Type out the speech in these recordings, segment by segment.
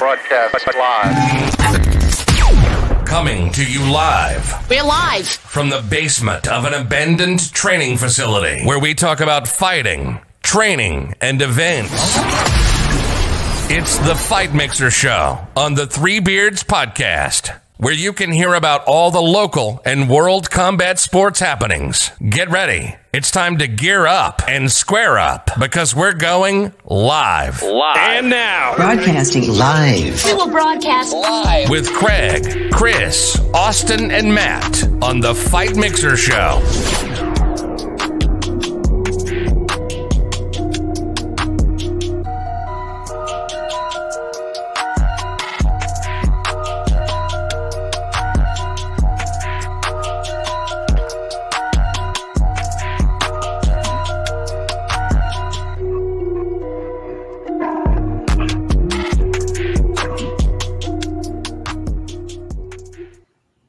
Broadcast live. Coming to you live. We're live From the basement of an abandoned training facility where we talk about fighting, training, and events. It's the Fight Mixer Show on the Three Beards Podcast, where you can hear about all the local and world combat sports happenings. Get ready. It's time to gear up and square up because we're going live. And now, Broadcasting live. We will broadcast live with Craig, Chris, Austin, and Matt on the Fight Mixer Show.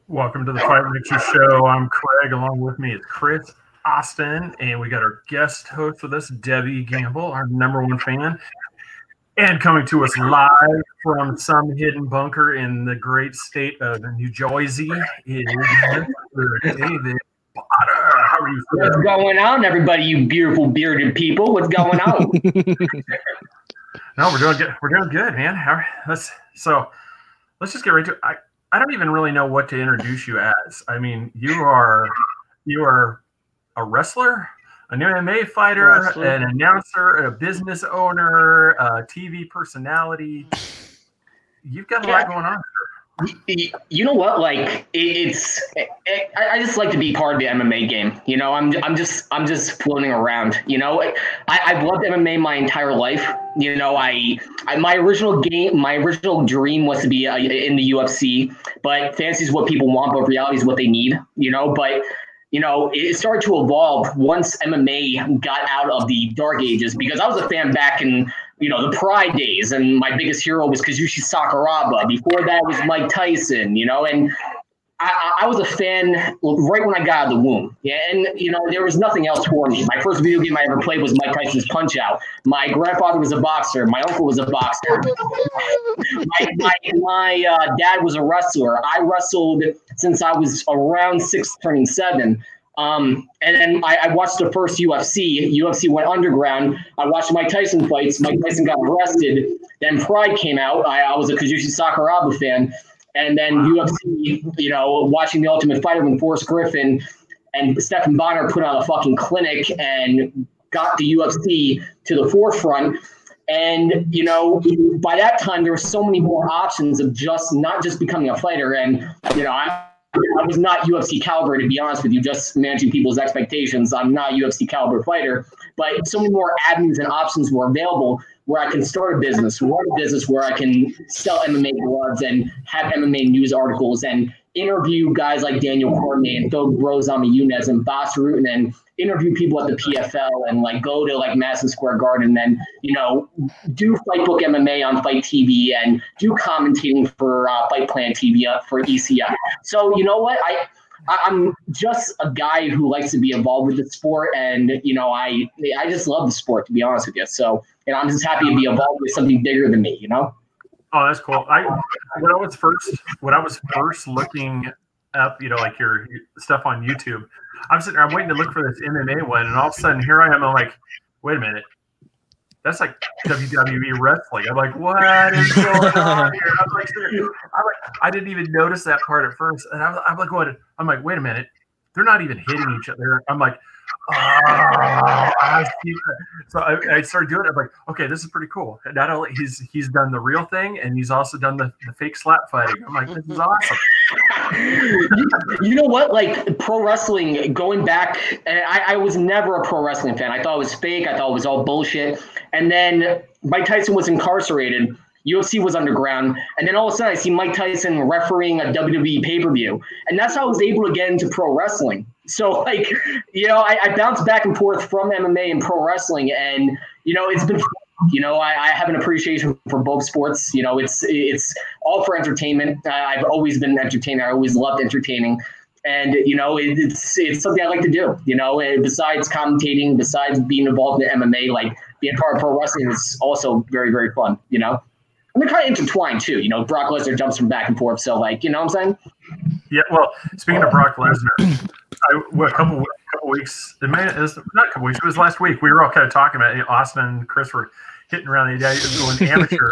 Welcome to the Fight Mixer Show. I'm Craig. Along with me is Chris, Austin, and we got our guest host with us, Debbie Gamble, our #1 fan. And coming to us live from some hidden bunker in the great state of New Jersey is Mr. David Potter. How are you, sir? What's going on, everybody, you beautiful bearded people? What's going on? No, we're doing good. We're doing good, man. Let's just get right to it. I don't even really know what to introduce you as. I mean, you are a wrestler, an MMA fighter, an announcer, a business owner, a TV personality. You've got a lot going on. You know what? Like, I just like to be part of the MMA game. You know, I'm just floating around. You know, I've loved MMA my entire life. You know, my original dream was to be in the UFC, but fantasy is what people want, but reality is what they need. You know, but you know, it started to evolve once MMA got out of the dark ages, because I was a fan back in, you know, the Pride days, and my biggest hero was Kazushi Sakuraba. Before that was Mike Tyson, you know, and I was a fan right when I got out of the womb. Yeah, and, you know, there was nothing else for me. My first video game I ever played was Mike Tyson's Punch-Out. My grandfather was a boxer. My uncle was a boxer. My dad was a wrestler. I wrestled since I was around 6, turning 7. And then I watched the first UFC. UFC went underground. I watched Mike Tyson fights. Mike Tyson got arrested. Then Pride came out. I was a Kazushi Sakuraba fan. And then UFC, you know, watching The Ultimate Fighter when Forrest Griffin and Stephan Bonnar put on a fucking clinic and got the UFC to the forefront. And, you know, by that time, there were so many more options of not just becoming a fighter. And, you know, I was not UFC caliber, to be honest with you, just managing people's expectations. I'm not a UFC caliber fighter, but so many more avenues and options were available where I can start a business, run a business where I can sell MMA gloves and have MMA news articles and interview guys like Daniel Cormier and Phil Grosz-Amiunez and Bas Rutten and interview people at the PFL and like go to like Madison Square Garden and then, you know, do Fightbook MMA on Fight TV and do commentating for Fight Plan TV for ECF. So, you know what? I'm just a guy who likes to be involved with the sport, and you know, I just love the sport, to be honest with you. So, and I'm just happy to be involved with something bigger than me, you know. Oh, that's cool. When I was first looking up, you know, like your stuff on YouTube, I'm waiting to look for this MMA one, and all of a sudden here I am. I'm like, wait a minute. That's like WWE wrestling. I'm like, what is going on here? I'm like, I didn't even notice that part at first. And I'm like, what? I'm like, wait a minute. They're not even hitting each other. I'm like, oh, I see that. So I started doing it. I'm like, okay, this is pretty cool. And not only he's done the real thing, and he's also done the fake slap fighting. I'm like, this is awesome. You know what? Like pro wrestling, going back, I was never a pro wrestling fan. I thought it was fake. I thought it was all bullshit. And then Mike Tyson was incarcerated. UFC was underground. And then all of a sudden I see Mike Tyson refereeing a WWE pay-per-view. And that's how I was able to get into pro wrestling. So, like, you know, I bounced back and forth from MMA and pro wrestling. And, you know, it's been fun. You know, I have an appreciation for both sports. You know, it's all for entertainment. I've always been an entertainer. I always loved entertaining. And, you know, it's something I like to do, you know, and besides commentating, besides being involved in MMA, like being part of pro wrestling is also very, very fun, you know? And they're kind of intertwined too. You know, Brock Lesnar jumps from back and forth. So, like, you know what I'm saying? Yeah. Well, speaking of Brock Lesnar, a couple weeks. It was not a couple weeks. It was last week. We were all kind of talking about it. Austin and Chris were hitting around the idea of going amateur.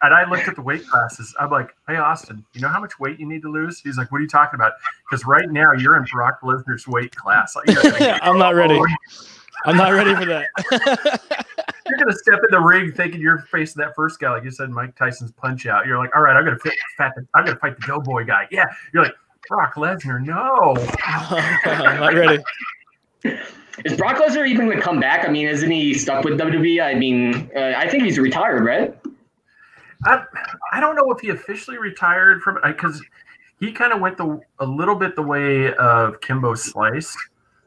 And I looked at the weight classes. I'm like, hey, Austin, you know how much weight you need to lose? He's like, what are you talking about? Because right now you're in Brock Lesnar's weight class. I'm not ready. I'm not ready for that. You're going to step in the ring thinking you're facing that first guy, like you said, Mike Tyson's Punch Out. You're like, all right, I'm going to fight the Doughboy guy. Yeah. You're like, Brock Lesnar, no. I'm not ready. Is Brock Lesnar even going to come back? I mean, isn't he stuck with WWE? I mean, I think he's retired, right? I don't know if he officially retired from it because he kind of went a little bit the way of Kimbo Slice,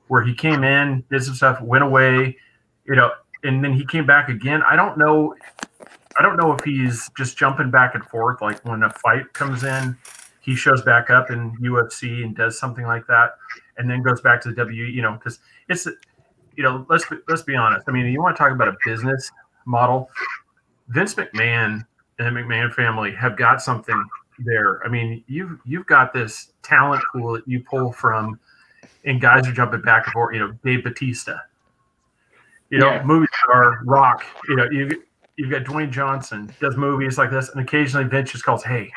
where he came in, did some stuff, went away, you know, and then he came back again. I don't know if he's just jumping back and forth. Like when a fight comes in, he shows back up in UFC and does something like that, and then goes back to the WWE. You know, because it's, you know, let's be honest. I mean, you want to talk about a business model. Vince McMahon and the McMahon family have got something there. I mean, you've got this talent pool that you pull from, and guys are jumping back and forth. You know, Dave Bautista. You know, movie star, Rock. You know, you've got Dwayne Johnson does movies like this, and occasionally Vince just calls, "Hey,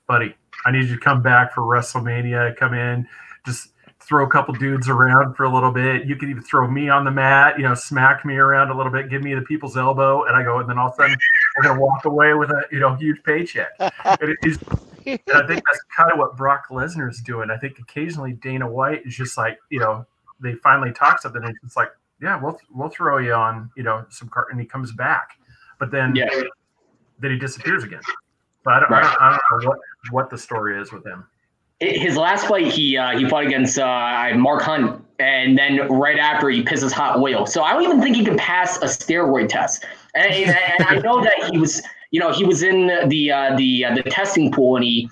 buddy, I need you to come back for WrestleMania. Come in, just throw a couple dudes around for a little bit. You could even throw me on the mat, you know, smack me around a little bit, give me the people's elbow," and I go, and then all of a sudden we're gonna walk away with a, you know, huge paycheck. And I think that's kind of what Brock Lesnar is doing. I think occasionally Dana White is just like, you know, they finally talk something, and it's like, yeah, we'll throw you on, you know, some cart, and he comes back, but then he disappears again. So I don't know what the story is with him. His last fight, he fought against Mark Hunt, and then right after he pisses hot oil. So I don't even think he can pass a steroid test. And I know that he was in the testing pool, and he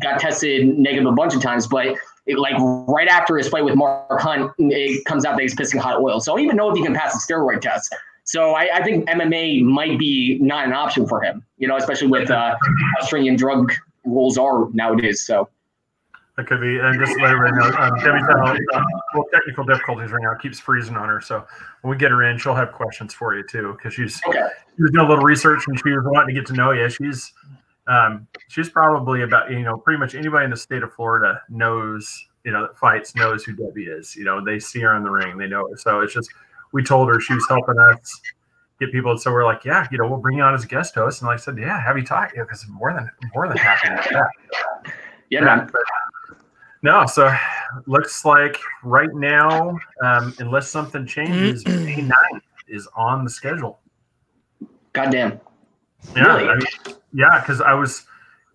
got tested negative a bunch of times, but like right after his fight with Mark Hunt, it comes out that he's pissing hot oil. So I don't even know if he can pass a steroid test. So I think MMA might be not an option for him, you know, especially with how stringent drug rules are nowadays. So that could be. And just to let everybody know, Debbie's having technical difficulties right now. It keeps freezing on her. So when we get her in, she'll have questions for you too, because she was doing a little research and she was wanting to get to know you. She's probably about, you know, pretty much anybody in the state of Florida knows, you know, that fights, knows who Debbie is. You know, they see her in the ring, they know her. So it's just, we told her she was helping us get people. So we're like, yeah, you know, we'll bring you on as a guest host. And like I said, yeah, have you talk? Yeah, because more than happy with that. Yeah, man. No, so looks like right now, unless something changes, May 9th is on the schedule. Goddamn. Yeah, really? I mean, yeah, because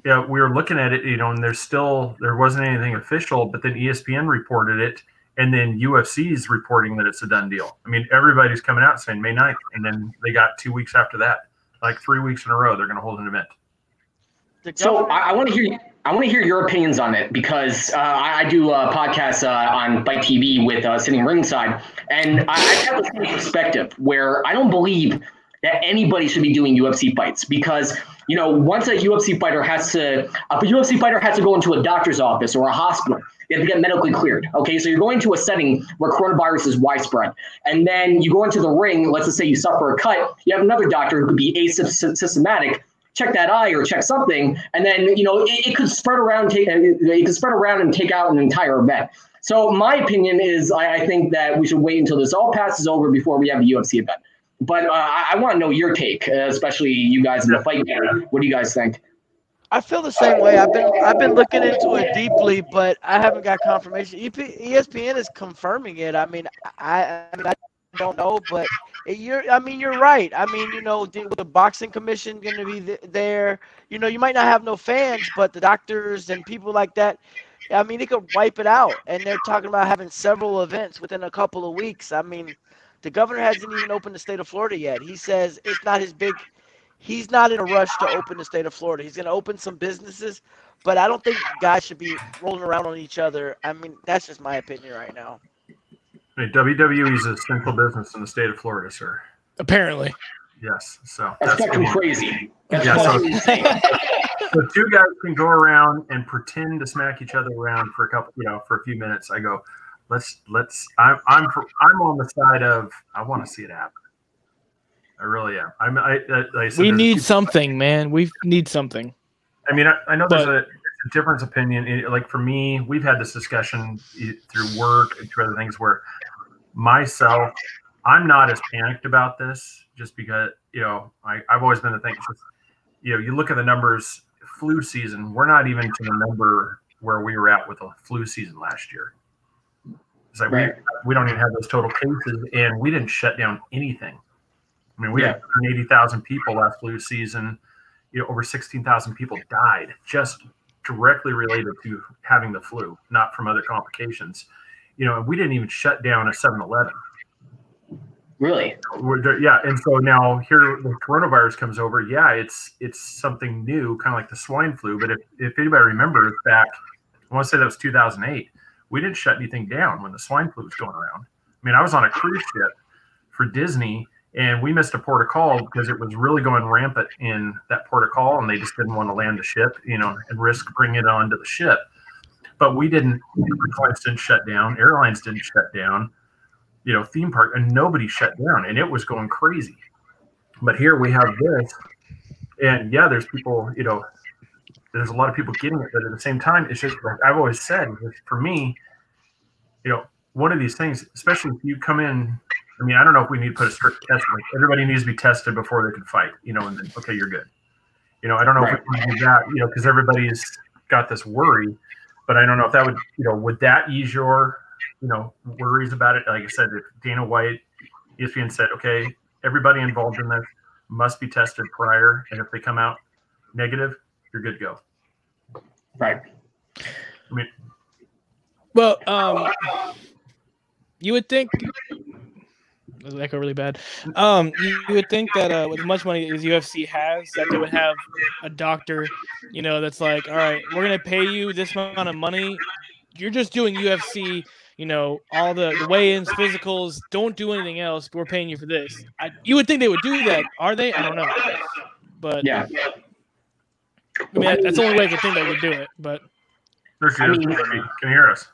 we were looking at it, you know, and there wasn't anything official, but then ESPN reported it, and then UFC is reporting that it's a done deal. I mean, everybody's coming out saying May 9th, and then they got 2 weeks after that, like 3 weeks in a row, they're going to hold an event. So I want to hear your opinions on it, because I do a podcast on Fight TV with Sitting Ringside, and I have the same perspective where I don't believe that anybody should be doing UFC fights, because, you know, once a UFC fighter has to go into a doctor's office or a hospital, they have to get medically cleared. Okay, so you're going to a setting where coronavirus is widespread, and then you go into the ring. Let's just say you suffer a cut. You have another doctor who could be asymptomatic, check that eye or check something, and then, you know, it could spread around. It could spread around and take out an entire event. So my opinion is, I think that we should wait until this all passes over before we have a UFC event. But I want to know your take, especially you guys in the fight game. What do you guys think? I feel the same way. I've been looking into it deeply, but I haven't got confirmation. ESPN is confirming it. I mean, I don't know, but you're right. I mean, you know, the boxing commission going to be there. You know, you might not have no fans, but the doctors and people like that, I mean, it could wipe it out. And they're talking about having several events within a couple of weeks. I mean, the governor hasn't even opened the state of Florida yet. He says it's not his big. He's not in a rush to open the state of Florida. He's going to open some businesses, but I don't think guys should be rolling around on each other. I mean, that's just my opinion right now. Hey, WWE is a central business in the state of Florida, sir. Apparently. Yes. So that's fucking crazy. Yeah, so two guys can go around and pretend to smack each other around for a few minutes. I go, let's. I'm on the side of I want to see it happen. I really am. We need something, man. We need something. I mean, I know there's a difference opinion. Like for me, we've had this discussion through work and through other things where myself, I'm not as panicked about this just because, I've always been the thing. You look at the numbers, flu season, we're not even to the number where we were at with the flu season last year. It's like we don't even have those total cases, and we didn't shut down anything. I mean, we had 180,000 people last flu season. Over 16,000 people died just directly related to having the flu, not from other complications. And we didn't even shut down a 7-Eleven. Really? Yeah, and so now here the coronavirus comes over. Yeah, it's something new, kind of like the swine flu. But if anybody remembers back, I want to say that was 2008. We didn't shut anything down when the swine flu was going around. I mean, I was on a cruise ship for Disney, and we missed a port of call because it was really going rampant in that port of call, and they just didn't want to land the ship, and risk bringing it onto the ship. But we didn't. Airlines didn't shut down. Airlines didn't shut down. Theme park, and nobody shut down, and it was going crazy. But here we have this, and there's people, there's a lot of people getting it, but at the same time, it's just like I've always said, for me, one of these things, especially if you come in, I mean, I don't know if we need to put a strict test, like everybody needs to be tested before they can fight, and then, okay, you're good. I don't know if we can do that, because everybody's got this worry, but I don't know if that would that ease your worries about it? Like I said, if Dana White, ESPN said, okay, everybody involved in this must be tested prior, and if they come out negative, you're good to go. Right. I mean, well, you would think. Does it echo really bad? You would think that with as much money as UFC has, that they would have a doctor, that's like, all right, we're gonna pay you this amount of money. You're just doing UFC. All the weigh-ins, physicals, don't do anything else. We're paying you for this. You would think they would do that. Are they? I don't know. But yeah. I mean, that's the only way I think they would do it. But there she is. Can you hear us?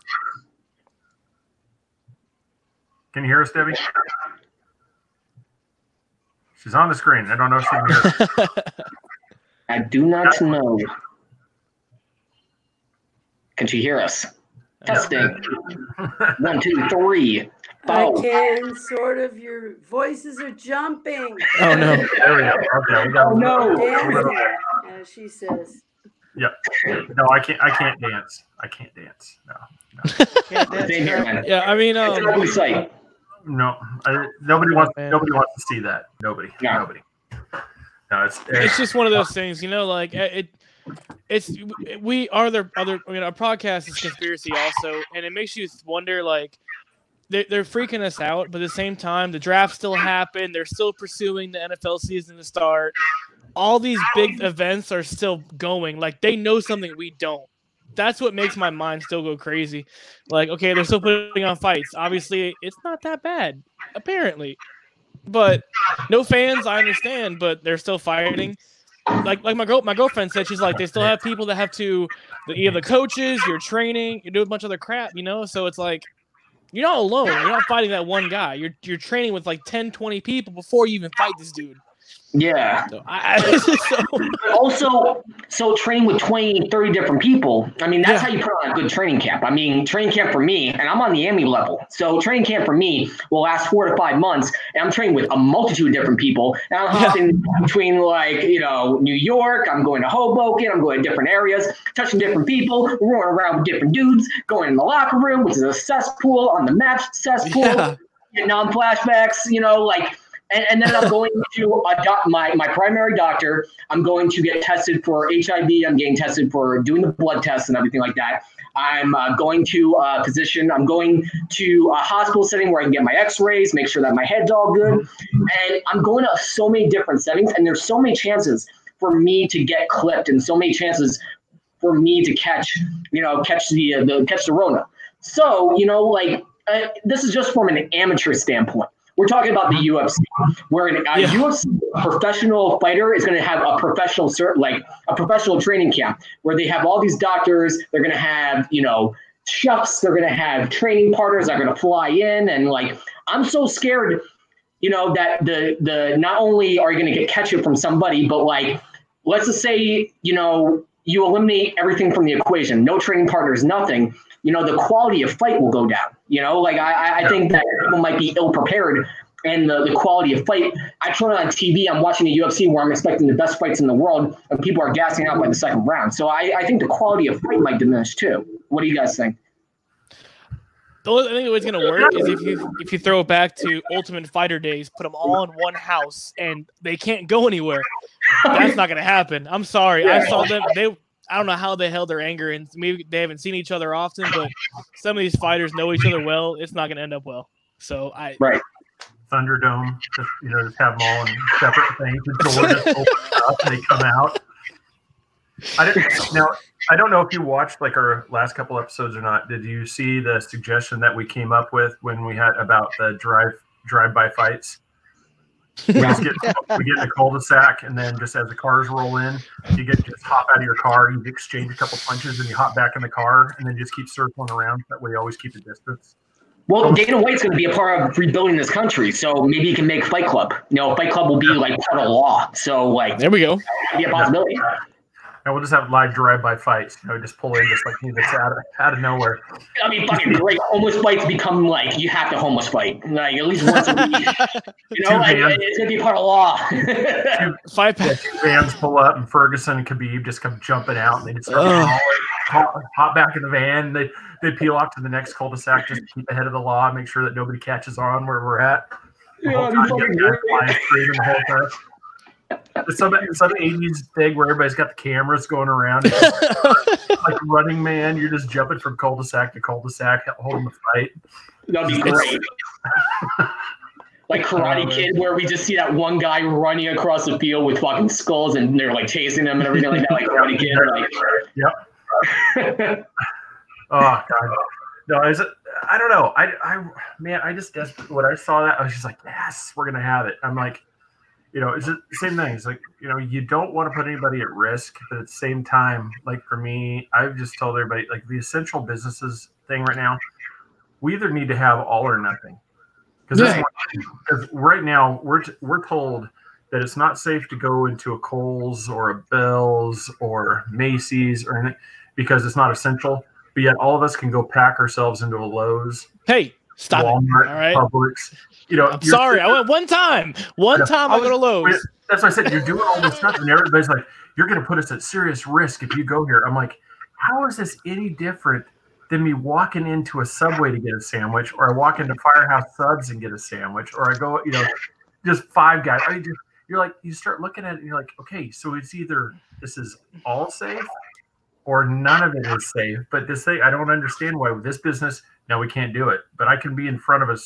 Can you hear us, Debbie? She's on the screen. I don't know if she can hear us. I do not know. Can she hear us? Testing. 1, 2, 3. I can sort of. Your voices are jumping. Oh no! There we go. Okay, we got. Oh no! Dancing, as she says. Yep. No, I can't. I can't dance. I can't dance. No. Can't dance, Same here, man. Yeah, I mean, It's an ugly sight. No. Nobody wants. Man. Nobody wants to see that. Nobody. No. Nobody. No, it's just one of those things, like it's we are there other. I mean, our podcast is conspiracy also, and it makes you wonder, like. They're freaking us out, but at the same time, the draft still happened. They're still pursuing the NFL season to start. All these big events are still going. Like, they know something we don't. That's what makes my mind still go crazy. Like, okay, they're still putting on fights. Obviously, it's not that bad, apparently. But no fans, I understand, but they're still fighting. Like my girlfriend said, she's like, they still have people that have to, you have the coaches, you're training, you do a bunch of other crap, So it's like, you're not alone. You're not fighting that one guy. You're training with like 10, 20 people before you even fight this dude. Yeah. So, So training with 20, 30 different people. I mean, that's how you put on a good training camp. I mean, training camp for me, and I'm on the Emmy level. So training camp for me will last 4 to 5 months, and I'm training with a multitude of different people. And I'm hopping between New York. I'm going to Hoboken. I'm going to different areas, touching different people, rolling around with different dudes, going in the locker room, which is a cesspool on the match cesspool, getting on flashbacks, And then I'm going to my primary doctor. I'm going to get tested for HIV. I'm getting tested for doing the blood tests and everything like that. I'm going to a physician. I'm going to a hospital setting where I can get my x-rays, make sure that my head's all good. And I'm going to so many different settings. And there's so many chances for me to get clipped and so many chances for me to catch the Rona. So, this is just from an amateur standpoint. We're talking about the UFC, where UFC a professional fighter is going to have a professional training camp where they have all these doctors. They're going to have, chefs. They're going to have training partners that are going to fly in. And like, I'm so scared, that the not only are you going to get ketchup from somebody, but like, let's just say, you eliminate everything from the equation, no training partners, nothing, the quality of fight will go down. I think that people might be ill prepared, and the quality of fight. I turn on TV, I'm watching the UFC where I'm expecting the best fights in the world, and people are gassing out by the second round. So I think the quality of fight might diminish too. What do you guys think? I think the way it's going to work is if you throw it back to Ultimate Fighter days, put them all in one house, and they can't go anywhere. That's not going to happen. I'm sorry. I saw them. I don't know how they held their anger, and maybe they haven't seen each other often, but some of these fighters know each other well. It's not going to end up well. So right. Thunderdome, just have them all in separate things. The door just opens up and they come out. I don't know if you watched like our last couple episodes or not. Did you see the suggestion that we came up with when we had about the drive-by fights? We get in a cul-de-sac, and then just as the cars roll in, you just hop out of your car, you exchange a couple punches, and you hop back in the car, and then just keep circling around. That way, you always keep a distance. Well, Dana White's going to be a part of rebuilding this country, so maybe he can make Fight Club. Fight Club will be like part of law. So, like, there we go. Be a possibility. And we'll just have live drive-by fights. Just pull in just like that's out of nowhere. I mean, fucking great. Homeless fights become like you have to homeless fight like at least once a week. It's gonna be part of law. Two vans pull up, and Ferguson and Khabib just come jumping out, and they just start hop back in the van. They peel off to the next cul-de-sac just to keep ahead of the law, make sure that nobody catches on where we're at. The whole time, the whole time. It's some 80s thing where everybody's got the cameras going around. Like Running Man, you're just jumping from cul-de-sac to cul-de-sac, holding the fight. That'd be great. Like Karate Kid, where we just see that one guy running across the field with fucking skulls, and they're like chasing him and everything like that. Like Karate Kid. Yep. Oh God. No, I don't know. I just desperately, when I saw that, I was just like, yes, we're gonna have it. I'm like, it's the same thing. It's like, you don't want to put anybody at risk, but at the same time, like for me, I've just told everybody, like the essential businesses thing right now, we either need to have all or nothing. Because right now we're told that it's not safe to go into a Kohl's or a Bell's or Macy's or anything because it's not essential. But yet all of us can go pack ourselves into a Lowe's. Hey, stop Walmart, it. All right. Publix. I'm sorry. I went one time. One time I go to Lowe's. That's why I said you're doing all this stuff, and everybody's like, "You're going to put us at serious risk if you go here." I'm like, how is this any different than me walking into a Subway to get a sandwich, or I walk into Firehouse Subs and get a sandwich, or I go, just Five Guys. You start looking at it, and you're like, okay, so it's either this is all safe, or none of it is safe. But this thing, I don't understand why with this business, no, we can't do it. But I can be in front of us.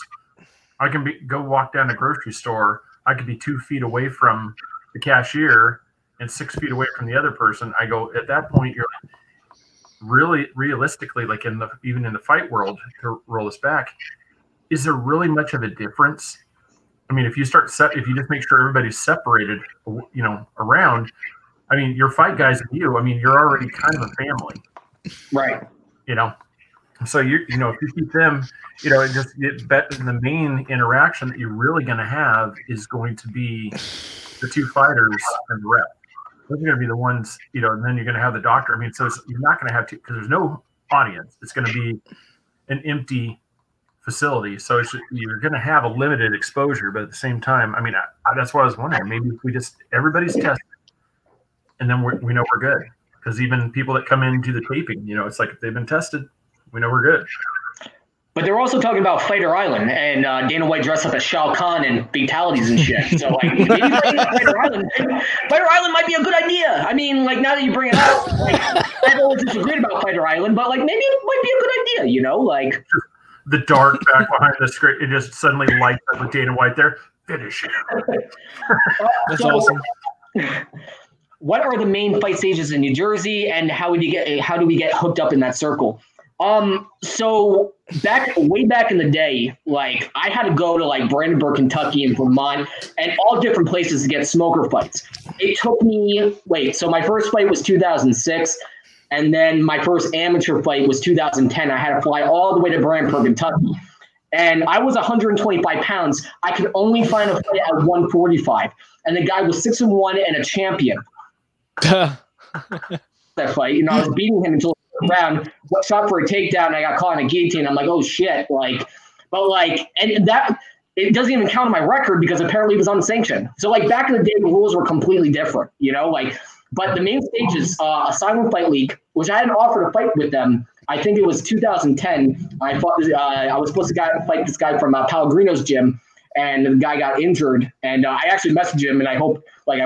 I can go walk down a grocery store. I could be 2 feet away from the cashier and 6 feet away from the other person. I go, at that point, you're like, really realistically, like even in the fight world, to roll this back, is there really much of a difference? I mean, if you just make sure everybody's separated, around, I mean, your fight guys and you're already kind of a family. Right. So if you keep them, and just the main interaction that you're really going to have is going to be the two fighters and the rep. Those are going to be the ones, and then you're going to have the doctor. I mean, so you're not going to have because there's no audience. It's going to be an empty facility. So you're going to have a limited exposure, but at the same time, I mean, that's what I was wondering. Maybe if we everybody's tested, and then we know we're good. Because even people that come in and do the taping, it's like if they've been tested, we know we're good. But they're also talking about Fighter Island, and Dana White dressed up as Shao Kahn and fatalities and shit. So, like, maybe Fighter Island might be a good idea. I mean, like, now that you bring it up, like, I've always disagreed about Fighter Island, but, like, maybe it might be a good idea, like. The dark back behind the screen, it just suddenly lights up with Dana White there. Finish it. That's awesome. What are the main fight stages in New Jersey, and how do we get hooked up in that circle? So way back in the day, like I had to go to like Brandenburg, Kentucky and Vermont and all different places to get smoker fights. It took me, so my first fight was 2006 and then my first amateur fight was 2010. I had to fly all the way to Brandenburg, Kentucky. And I was 125 pounds. I could only find a fight at 145. And the guy was 6-1 and a champion. That fight, I was beating him until round, shot for a takedown, and I got caught in a guillotine. I'm like, oh shit, and that it doesn't even count on my record because apparently it was unsanctioned. So like back in the day, the rules were completely different, But the main stage is Asylum Fight League, which I had offered a fight with them. I think it was 2010. I fought. I was supposed to fight this guy from Pellegrino's gym, and the guy got injured. And I actually messaged him, and I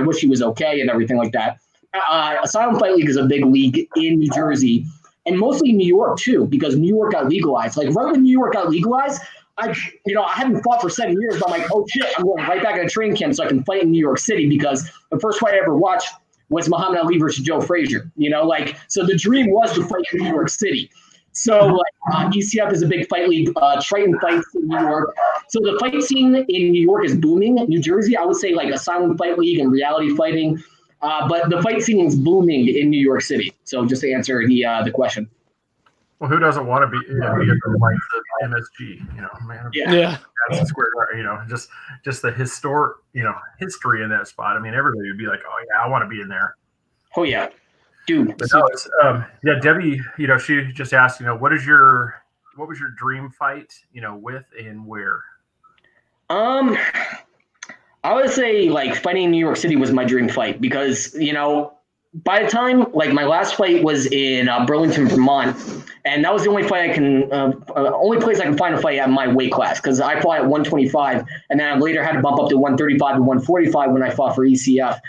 wish he was okay and everything like that. Asylum Fight League is a big league in New Jersey. And mostly New York too, because New York got legalized. Like right when New York got legalized, I hadn't fought for 7 years, but I'm like, oh shit, I'm going right back in a training camp so I can fight in New York City because the first fight I ever watched was Muhammad Ali versus Joe Frazier. So the dream was to fight in New York City. So ECF is a big fight league, Triton fights in New York. So the fight scene in New York is booming. New Jersey, I would say like Asylum Fight League and reality fighting. But the fight scene is booming in New York City. So just to answer the question. Well, who doesn't want to be at the likes of MSG? Man. Yeah. That's a square. Just the history in that spot. I mean, everybody would be like, oh yeah, I want to be in there. Oh yeah, dude. But no, it's, Debbie. She just asked. What was your dream fight? With and where? I would say like fighting in New York City was my dream fight because, by the time like my last fight was in Burlington, Vermont, and that was the only fight only place I can find a fight at my weight class because I fought at 125 and then I later had to bump up to 135 and 145 when I fought for ECF.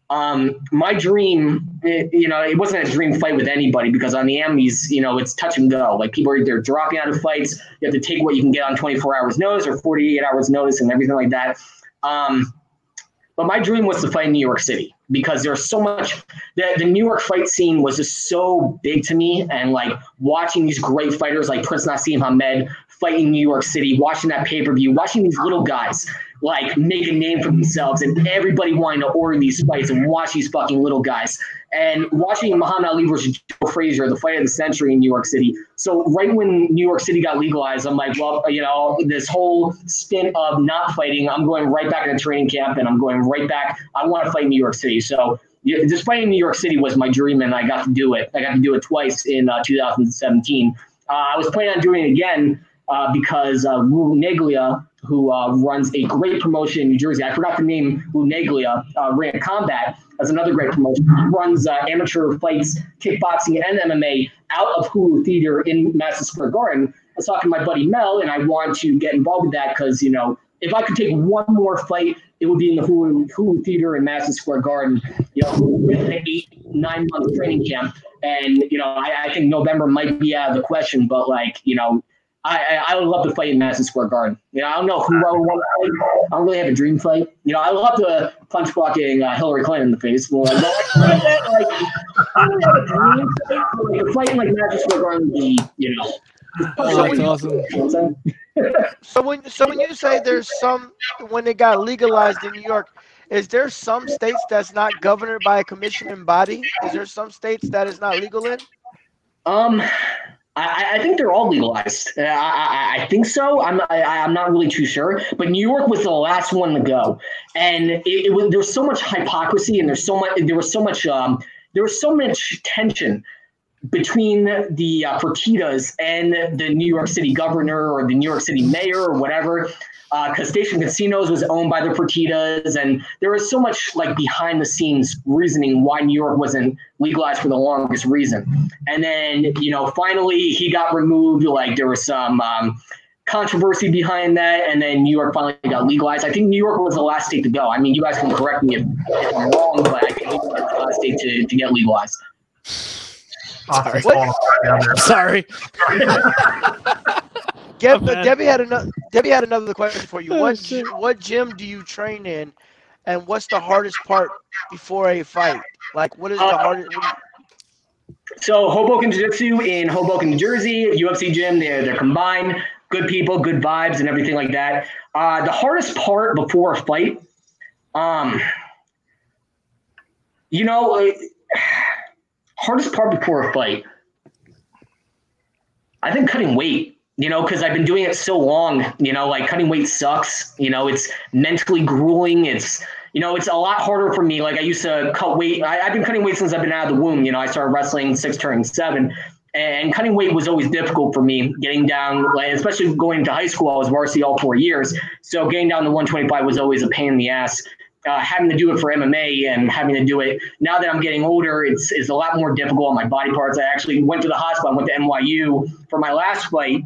My dream, it wasn't a dream fight with anybody because on the Emmys, it's touch and go. Like people are either dropping out of fights, you have to take what you can get on 24 hours notice or 48 hours notice and everything like that. But my dream was to fight in New York City because there's so much. The New York fight scene was just so big to me, and like watching these great fighters like Prince Nassim Hamed fight in New York City, watching that pay-per-view, watching these little guys like make a name for themselves, and everybody wanting to order these fights and watch these fucking little guys, and watching Muhammad Ali versus Joe Frazier, the fight of the century in New York City. So right when New York City got legalized, I'm like, well, this whole stint of not fighting, I'm going right back into training camp, and I'm going right back. I want to fight in New York City. So just fighting in New York City was my dream, and I got to do it. I got to do it twice in 2017. I was planning on doing it again because Lou Neglia, who runs a great promotion in New Jersey. I forgot the name. Lou Neglia, Ring Combat, as another great promotion. He runs amateur fights, kickboxing, and MMA out of Hulu Theater in Madison Square Garden. I was talking to my buddy Mel, and I want to get involved with that because, if I could take one more fight, it would be in the Hulu Theater in Madison Square Garden, an 8-9 month training camp. And, I think November might be out of the question, but I would love to fight in Madison Square Garden. I don't know who I would want to fight. I don't really have a dream fight. I would love to punch fucking Hillary Clinton in the face. Well, I don't have a dream fight. Like, a fight in Madison Square Garden would be, that's awesome. So when you say there's when it got legalized in New York, is there some states that's not governed by a commissioning body? Is there some states that is not legal in? I think they're all legalized. I think so. I'm not really too sure. But New York was the last one to go, and there was so much hypocrisy, and there was so much tension between the Fertittas and the New York City governor or the New York City mayor or whatever. Because Station Casinos was owned by the Fertittas, and there was so much behind the scenes reasoning why New York wasn't legalized for the longest reason. And then, finally he got removed. There was some controversy behind that, and then New York finally got legalized. I think New York was the last state to go. I mean, you guys can correct me if I'm wrong, but I think New York was the last state to get legalized. Sorry. Debbie had another question for you. What gym do you train in, and what's the hardest part before a fight? What is the hardest? So Hoboken Jiu-Jitsu in Hoboken, New Jersey, UFC gym, they're combined, good people, good vibes, and everything like that. The hardest part before a fight, hardest part before a fight, I think cutting weight, because I've been doing it so long, like cutting weight sucks, it's mentally grueling. It's a lot harder for me. Like I used to cut weight. I've been cutting weight since I've been out of the womb. I started wrestling 6 turning 7, and cutting weight was always difficult for me. Getting down, like, especially going to high school, I was varsity all 4 years. So getting down to 125 was always a pain in the ass. Having to do it for MMA and having to do it now that I'm getting older, it's a lot more difficult on my body parts. I actually went to the hospital. I went to NYU for my last fight.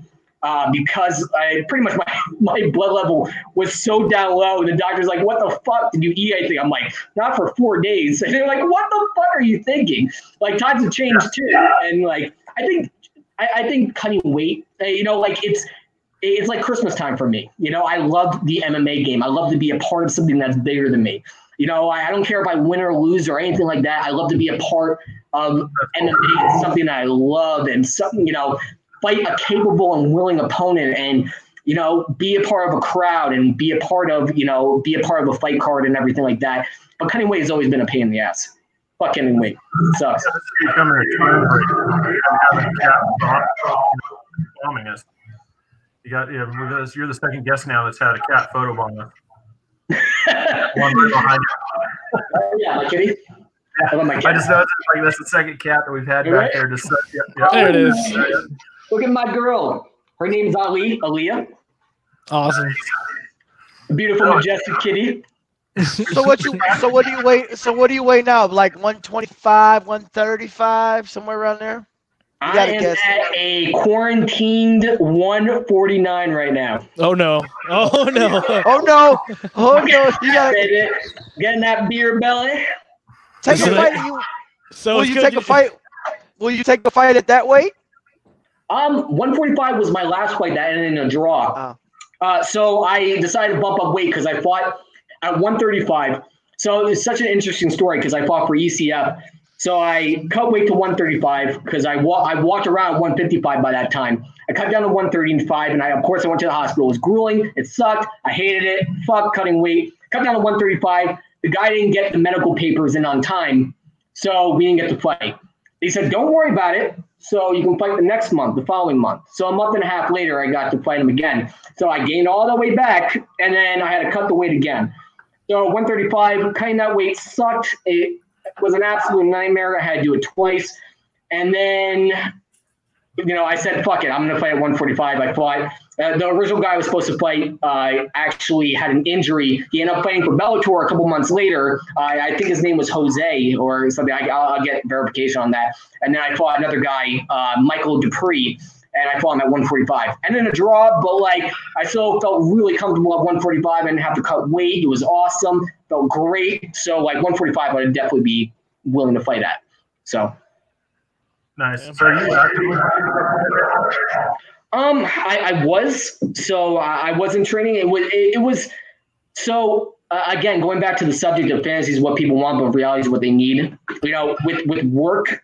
Because pretty much my blood level was so down low. The doctor's like, what the fuck did you eat? I think I'm like, not for 4 days. And they're like, what the fuck are you thinking? Like times have changed too. And like, I think cutting weight, it's like Christmas time for me. I love the MMA game. I love to be a part of something that's bigger than me. I don't care if I win or lose or anything like that. I love to be a part of MMA. It's something that I love and something, fight a capable and willing opponent and, be a part of a crowd and be a part of a fight card and everything like that. But cutting weight has always been a pain in the ass. Fuck cutting weight. It sucks. Bombing us. You're the second guest now that's had a cat photo bomb us. One right behind you. Yeah, my kitty. Yeah. I just noticed that's the second cat that we've had back there. Just There it is. Look at my girl. Her name's Aaliyah. Awesome. A beautiful, majestic kitty. So what do you weigh now? Like 125, 135, somewhere around there? You I am at a quarantined 149 right now. Oh no! Oh no! Oh no! Oh no! You gotta getting that beer belly. Take a fight. Will you take a fight? Will you take a fight at that weight? 145 was my last fight that ended in a draw. So I decided to bump up weight because I fought at 135. So it's such an interesting story because I fought for ECF. So I cut weight to 135 because I walked around at 155 by that time. I cut down to 135, and of course I went to the hospital. It was grueling. It sucked. I hated it. Fuck cutting weight. Cut down to 135. The guy didn't get the medical papers in on time, so we didn't get to fight. He said, "Don't worry about it. So you can fight the following month." So a month and a half later, I got to fight him again. So I gained all the way back, and then I had to cut the weight again. So 135, cutting that weight sucked. It was an absolute nightmare. I had to do it twice. And then, I said, fuck it. I'm going to fight at 145. I fought. The original guy I was supposed to fight actually had an injury. He ended up fighting for Bellator a couple months later. I think his name was Jose or something. I'll get verification on that. And then I fought another guy, Michael Dupree, and I fought him at 145. And then a draw, but I still felt really comfortable at 145. I didn't have to cut weight. It was awesome. Felt great. So 145, I'd definitely be willing to fight at. So. Nice. So are you active? I was. So I wasn't training. It was. So again, going back to the subject of fantasy is what people want, but reality is what they need. With work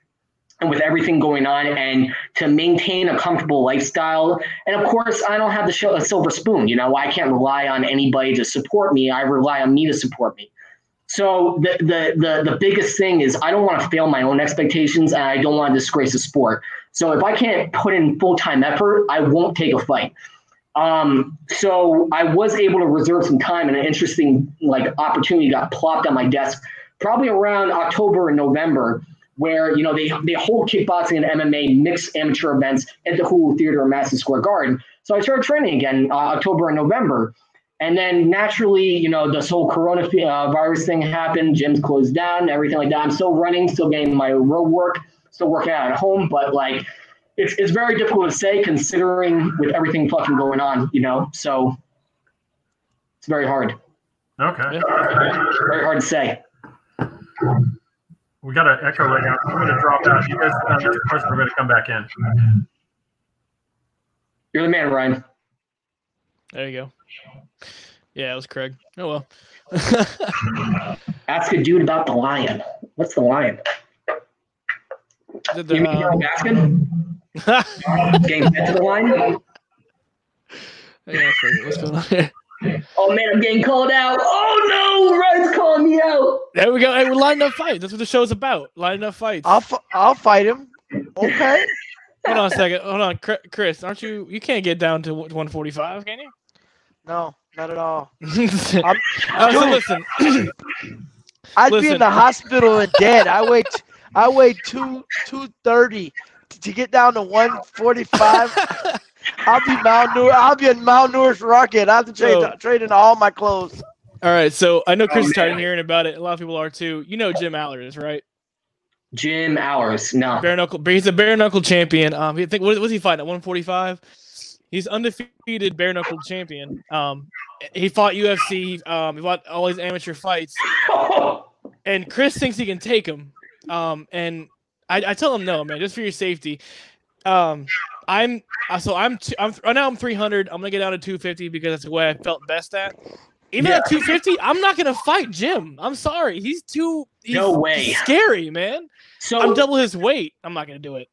and with everything going on, and to maintain a comfortable lifestyle. And of course, I don't have a silver spoon. I can't rely on anybody to support me. I rely on me to support me. So the biggest thing is I don't want to fail my own expectations, and I don't want to disgrace the sport. So if I can't put in full-time effort, I won't take a fight. So I was able to reserve some time, and an interesting opportunity got plopped on my desk probably around October and November, where they hold kickboxing and MMA mixed amateur events at the Hulu Theater in Madison Square Garden. So I started training again October and November. And then naturally, this whole coronavirus thing happened. Gyms closed down, everything like that. I'm still running, still getting my road work, still working out at home. But it's very difficult to say considering with everything fucking going on, So it's very hard. Okay. Very hard to say. We got an echo right now. I'm going to drop out. You guys, this person, we're going to come back in. You're the man, Ryan. There you go. Yeah, it was Craig. Oh well. Ask a dude about the lion. What's the lion? You mean Joe Gaskin? Getting sent to the line? What's going on here? Oh man, I'm getting called out. Oh no, Red's calling me out. There we go. Hey, we're lining up fights. That's what the show's about. Lining up fights. I'll fight him. Okay. Hold on a second. Hold on, Chris. Aren't you? You can't get down to 145, can you? No, not at all. So listen. I'd be in the hospital and dead. I weigh 230 to get down to 145. I'll be malnourished. I'll be a malnourished rocket. I have to trade in all my clothes. All right, so I know Chris is tired of hearing about it. A lot of people are too. You know Jim Allers, right? Jim Allers, no. Bare knuckle. He's a bare knuckle champion. I think what was he fighting at 145? He's undefeated bare knuckle champion. He fought UFC. He fought all his amateur fights. And Chris thinks he can take him. And I tell him no, man, just for your safety. Right now I'm 300. I'm gonna get down to 250 because that's the way I felt best at. Even at 250, I'm not gonna fight Jim. I'm sorry, he's no way scary, man. So I'm double his weight. I'm not gonna do it.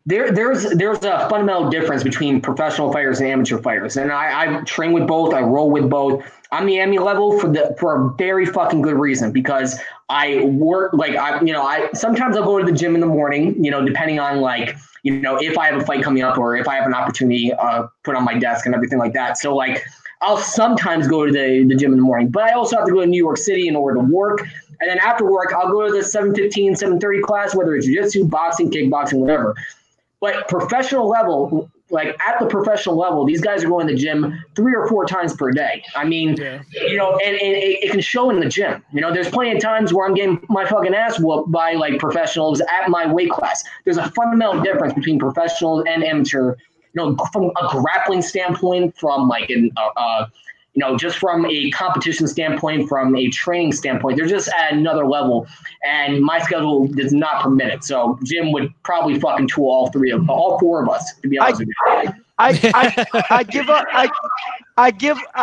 There's a fundamental difference between professional fighters and amateur fighters, and I train with both. I roll with both. I'm the Emmy level for a very fucking good reason, because I work I sometimes I'll go to the gym in the morning, depending on if I have a fight coming up or if I have an opportunity put on my desk and everything like that. So I'll sometimes go to the gym in the morning, but I also have to go to New York City in order to work. And then after work, I'll go to the 7:15, 7:30 class, whether it's jiu-jitsu, boxing, kickboxing, whatever. But professional level, at the professional level, these guys are going to the gym 3 or 4 times per day. I mean, and it can show in the gym. There's plenty of times where I'm getting my fucking ass whooped by professionals at my weight class. There's a fundamental difference between professionals and amateur. From a grappling standpoint, from just from a competition standpoint, from a training standpoint, they're just at another level, and my schedule does not permit it. So Jim would probably fucking tool all 4 of us, to be honest with you. I give up. I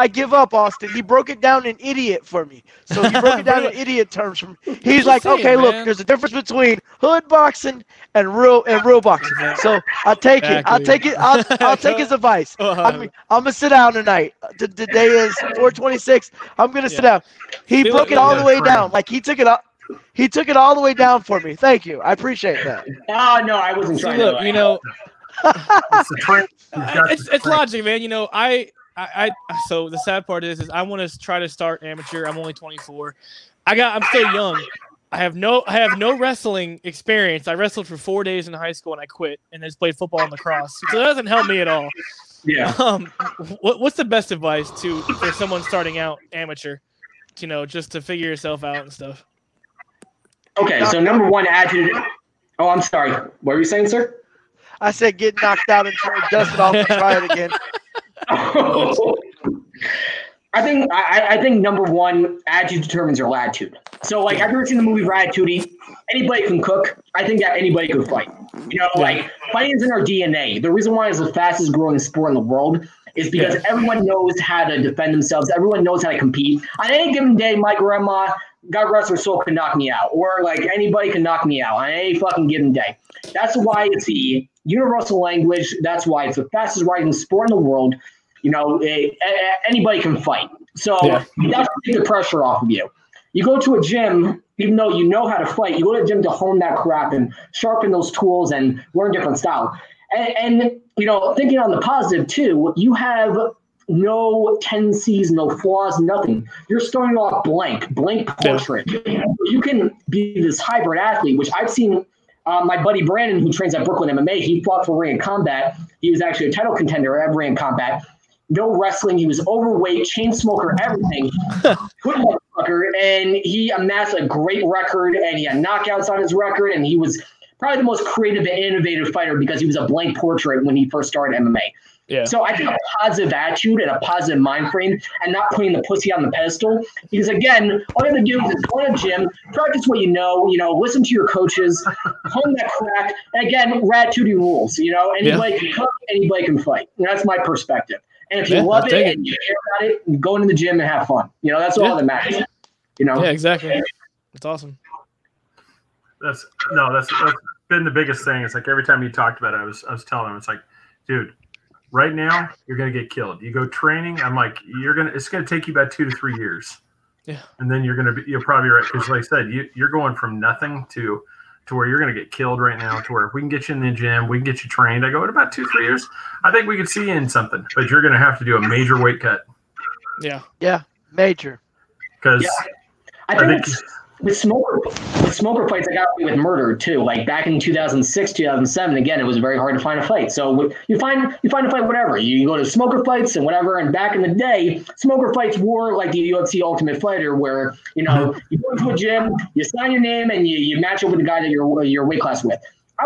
give up, Austin. He broke it down in idiot for me. So he broke it down in idiot terms for me. He's like, okay, look, there's a difference between hood boxing and real boxing. So I'll take it. I'll take his advice. I'm gonna sit down tonight. Today is 4/26. I'm gonna sit down. He broke it all the way down. He took it up. He took it all the way down for me. Thank you. I appreciate that. Oh no, I wasn't trying to. It's logic, man. So the sad part is I want to try to start amateur. I'm only 24. I'm still young. I have no wrestling experience. I wrestled for 4 days in high school and I quit and just played football and lacrosse. So that doesn't help me at all. Yeah. What's the best advice for someone starting out amateur? Just to figure yourself out and stuff. Okay, so number one, attitude. Oh, I'm sorry. What were you saying, sir? I said get knocked out and dust it off and try it again. I think number one, attitude determines your latitude. So I've never seen the movie Ratatouille. Anybody can cook. I think that anybody could fight. Fighting is in our DNA. The reason why it's the fastest growing sport in the world is because everyone knows how to defend themselves. Everyone knows how to compete. On any given day, my grandma, God rest her soul, can knock me out, or anybody can knock me out on any fucking given day. That's why it's the universal language. That's why it's the fastest rising sport in the world. Anybody can fight. So that's to take the pressure off of you. You go to a gym, even though you know how to fight, you go to the gym to hone that craft and sharpen those tools and learn different style. And thinking on the positive too, you have no tendencies, no flaws, nothing. You're starting off blank portrait. You can be this hybrid athlete, which I've seen. My buddy Brandon, who trains at Brooklyn MMA, he fought for Ring of Combat. He was actually a title contender at Ring of Combat. No wrestling. He was overweight, chain smoker, everything. Good motherfucker. And he amassed a great record, and he had knockouts on his record, and he was probably the most creative and innovative fighter because he was a blank portrait when he first started MMA. Yeah. So I think a positive attitude and a positive mind frame and not putting the pussy on the pedestal. Because again, all you have to do is go to the gym, practice what you know, listen to your coaches, hone that craft. And again, Ratatouille rules. Anybody can cook, anybody can fight. That's my perspective. And if you love it and you care about it, go into the gym and have fun. That's all that matters. Yeah, exactly. That's awesome. That's been the biggest thing. It's like every time you talked about it, I was telling him, it's like, dude, right now you're gonna get killed. You go training, I'm like, it's gonna take you about 2 to 3 years. Yeah. And then you're probably right, because like I said, you're going from nothing to where you're gonna get killed right now, to where if we can get you in the gym, we can get you trained. I go, in about 2-3 years, I think we could see you in something, but you're gonna have to do a major weight cut. Yeah. Yeah, major. Because I think with smoker fights, I got away with murder too. Like back in 2006, 2007, again, it was very hard to find a fight. So you find a fight, whatever. You go to smoker fights and whatever. And back in the day, smoker fights were like the UFC Ultimate Fighter, where you go into a gym, you sign your name, and you match up with the guy that your weight class with. I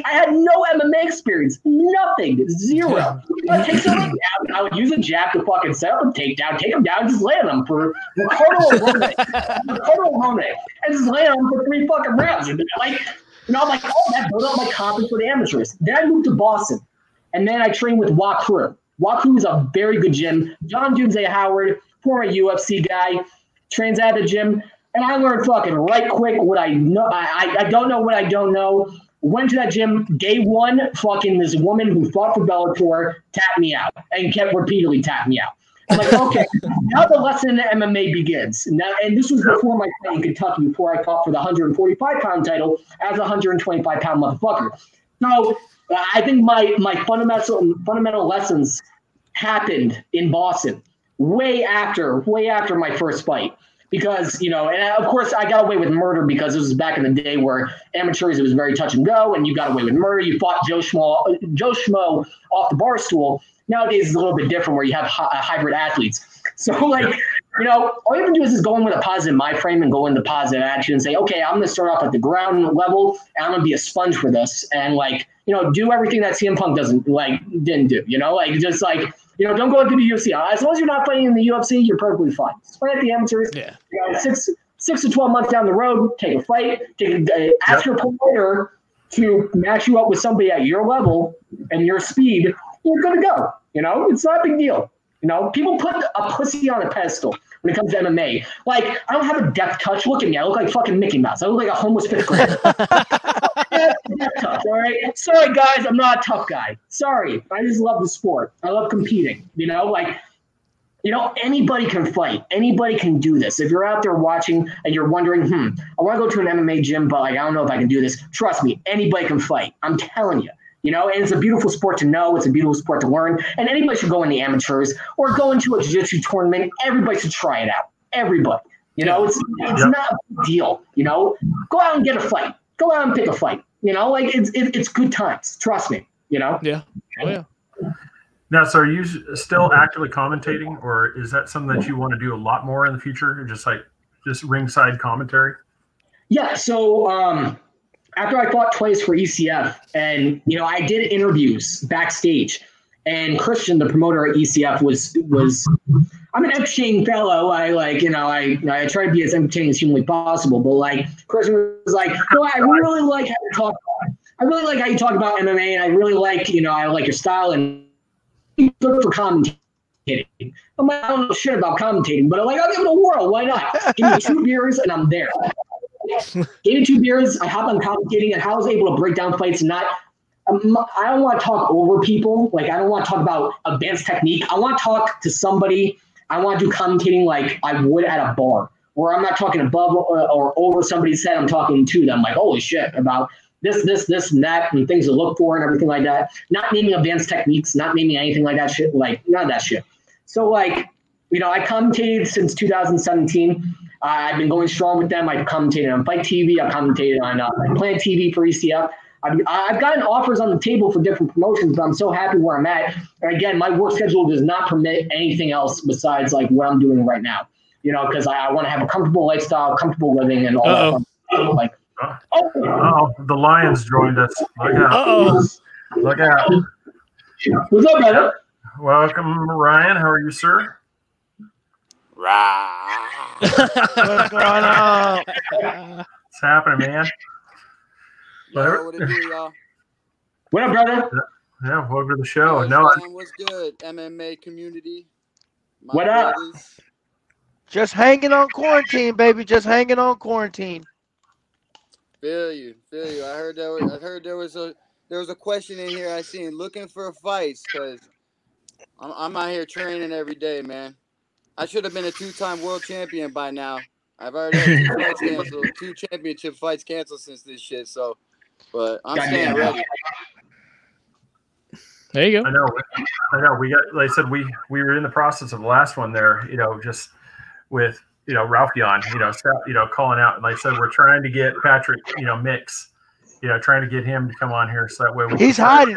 had no MMA experience, nothing, zero. I would use a jab to fucking set up a takedown, take him down, just land him for Ricardo Arone, and just land him for 3 fucking rounds. And I'm like, oh, that built up my confidence for the amateurs. Then I moved to Boston, and then I trained with Wakru. Wakru is a very good gym. John Doomsday Howard, former UFC guy, trains at the gym, and I learned fucking right quick what I know. I don't know what I don't know. Went to that gym, day one, fucking this woman who fought for Bellator tapped me out and kept repeatedly tapping me out. I'm like, okay, now the lesson in MMA begins. Now, and this was before my fight in Kentucky, before I fought for the 145-pound title as a 125-pound motherfucker. So I think my fundamental lessons happened in Boston way after my first fight. Because, and of course I got away with murder because this was back in the day where amateurs, it was very touch and go, and you got away with murder. You fought Joe Schmo off the bar stool. Nowadays it's a little bit different where you have hybrid athletes. So all you have to do is go in with a positive mind frame and go into positive attitude and say, okay, I'm going to start off at the ground level and I'm going to be a sponge for this. And do everything that CM Punk didn't do, don't go into the UFC. As long as you're not fighting in the UFC, you're perfectly fine. Just fight at the amateurs. Yeah. 6 to 12 months down the road, take a fight. Ask your promoter to match you up with somebody at your level and your speed. You're good to go. It's not a big deal. People put a pussy on a pedestal when it comes to MMA. I don't have a depth touch. Look at me. I look like fucking Mickey Mouse. I look like a homeless fifth grader. Depth touch, all right? Sorry, guys. I'm not a tough guy. Sorry. I just love the sport. I love competing. Anybody can fight. Anybody can do this. If you're out there watching and you're wondering, I want to go to an MMA gym, but I don't know if I can do this. Trust me, anybody can fight. I'm telling you. And it's a beautiful sport to know. It's a beautiful sport to learn. And anybody should go in the amateurs or go into a jiu-jitsu tournament. Everybody should try it out. Everybody. It's not a big deal. Go out and get a fight. Go out and pick a fight. It's good times. Trust me. Yeah. Oh, yeah. Now, so are you still actively commentating, or is that something that you want to do a lot more in the future, or just ringside commentary? Yeah. So, after I fought twice for ECF, and I did interviews backstage, and Christian, the promoter at ECF, was I'm an entertaining fellow. I try to be as entertaining as humanly possible, but Christian was like, I really like how you talk. I really like how you talk about MMA, and I really like I like your style and you look for commentating. I'm like, I don't know shit about commentating, but I'll give it a whirl. Why not? Give me 2 beers and I'm there. Gave me 2 beers. I hop on commentating, and how I was able to break down fights. And I don't want to talk over people. I don't want to talk about advanced technique. I want to talk to somebody. I want to do commentating like I would at a bar, where I'm not talking above or over somebody's head. I'm talking to them holy shit, about this, and that, and things to look for and everything like that. Not naming advanced techniques, not naming anything like that shit. None of that shit. So I commentated since 2017. I've been going strong with them. I've commentated on Fight TV. I've commentated on Planet TV for ECF. I've gotten offers on the table for different promotions, but I'm so happy where I'm at. And again, my work schedule does not permit anything else besides what I'm doing right now. Because I want to have a comfortable lifestyle, comfortable living, and all that. The Lions joined us. Look out. Look out. What's up, brother? Welcome, Ryan. How are you, sir? What's going on? What's happening, man? What it do, y'all? What up, brother? Yeah, welcome to the show. What's good, MMA community? What up? Just hanging on quarantine, baby. Just hanging on quarantine. Feel you. I heard there was a question in here I seen looking for fights because I'm out here training every day, man. I should have been a 2-time world champion by now. I've already had 2 fights canceled, 2 championship fights canceled since this shit. So, but I'm staying ready. There you go. I know. We got, like I said, we were in the process of the last one there, just with, Ralph Dion, calling out. And like I said, we're trying to get Patrick, Mix, trying to get him to come on here so that way he's hiding.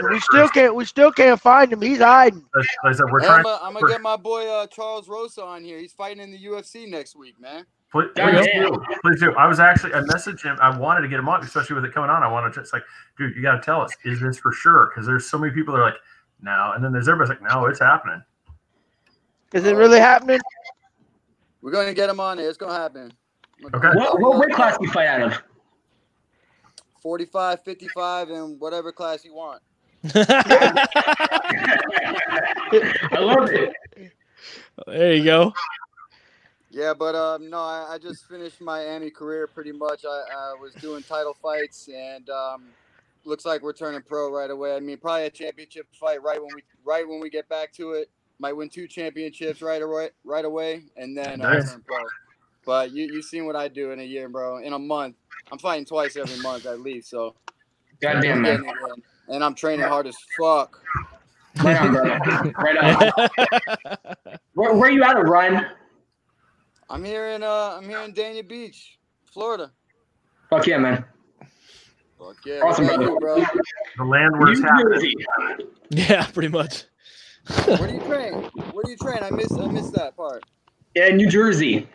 We still can't find him. He's hiding. Like I said, I'm gonna get my boy Charles Rosa on here. He's fighting in the UFC next week, man. Please do. I messaged him. I wanted to get him on, especially with it coming on. I wanted to just like, dude, you got to tell us, is this for sure? Because there's so many people that are like, no. And then there's everybody's like, no, it's happening. Is it really happening? We're going to get him on there. It's going to happen. Okay. What weight class do you fight out of? 45, 55, and whatever class you want. I love it. There you go. Yeah, but no, I just finished my Ami career pretty much. I was doing title fights, and looks like we're turning pro right away. I mean, probably a championship fight right when we get back to it. Might win 2 championships right away, and then turn pro. But you've seen what I do in a year, bro. In a month, I'm fighting twice every month at least. So, goddamn man, and I'm training hard as fuck. Right on, brother. Right on. Where are you out of, Ryan? I'm here in Dania Beach, Florida. Fuck yeah, man. Fuck yeah. Awesome, bro. The land where it's happening. Yeah, pretty much. Where do you train? I missed that part. Yeah, New Jersey.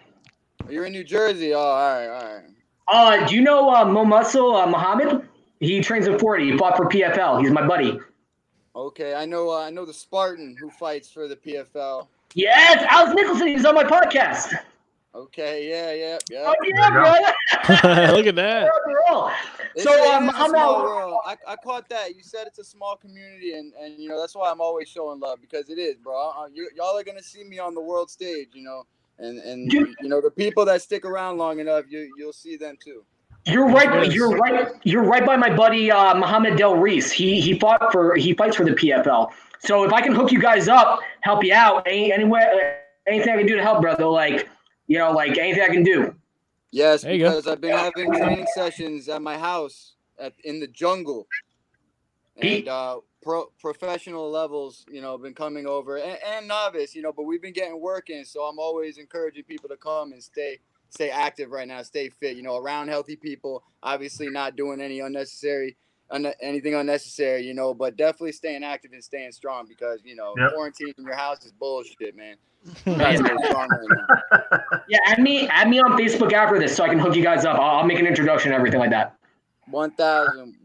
You're in New Jersey. Oh, all right. Do you know Mo Muscle Muhammad? He trains in 40. He fought for PFL. He's my buddy. Okay, I know the Spartan who fights for the PFL. Yes, Alex Nicholson. He's on my podcast. Okay, yeah. Oh, yeah, bro. Look at that. I caught that. You said it's a small community, and that's why I'm always showing love, because it is, bro. Y'all are gonna see me on the world stage, and the people that stick around long enough, you'll see them too. You're right. You're right by my buddy Muhammad Del Reese. He fights for the PFL. So if I can hook you guys up, help you out, anything I can do to help, brother, like anything I can do. Yes, because I've been having training sessions at my house in the jungle, and professional levels, been coming over, and novice, but we've been getting working. So I'm always encouraging people to come and stay active right now, stay fit, around healthy people. Obviously, not doing anything unnecessary, but definitely staying active and staying strong, because quarantine in your house is bullshit, man. Yeah, add me on Facebook after this so I can hook you guys up. I'll make an introduction and everything like that. 1,000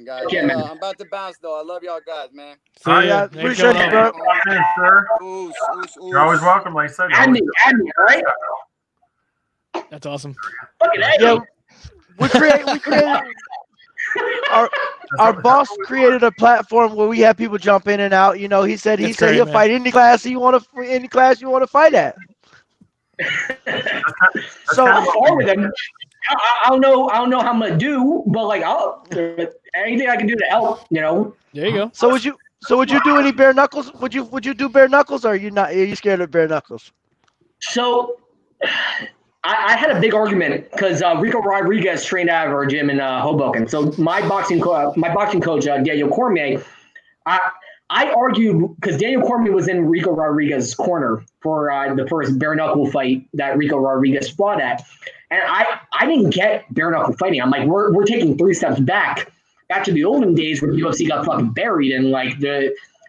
guys. Okay, man. I'm about to bounce though. I love y'all guys, man. Appreciate you, bro. Sir. You're always welcome, like I said. Add me, all right? That's awesome. Yeah, we created our boss created a platform where we have people jump in and out. He said he'll fight any class you want to fight at. So I'm fine with them. I don't know how I'm gonna do, but anything I can do to help, There you go. So would you do any bare knuckles? Would you do bare knuckles, or are you scared of bare knuckles? So I had a big argument because Rico Rodriguez trained out of our gym in Hoboken. So my boxing coach, Daniel Cormier, I argued because Daniel Cormier was in Rico Rodriguez's corner for the first bare knuckle fight that Rico Rodriguez fought at, and I didn't get bare knuckle fighting. I'm like, we're taking 3 steps back to the olden days where the UFC got fucking buried, and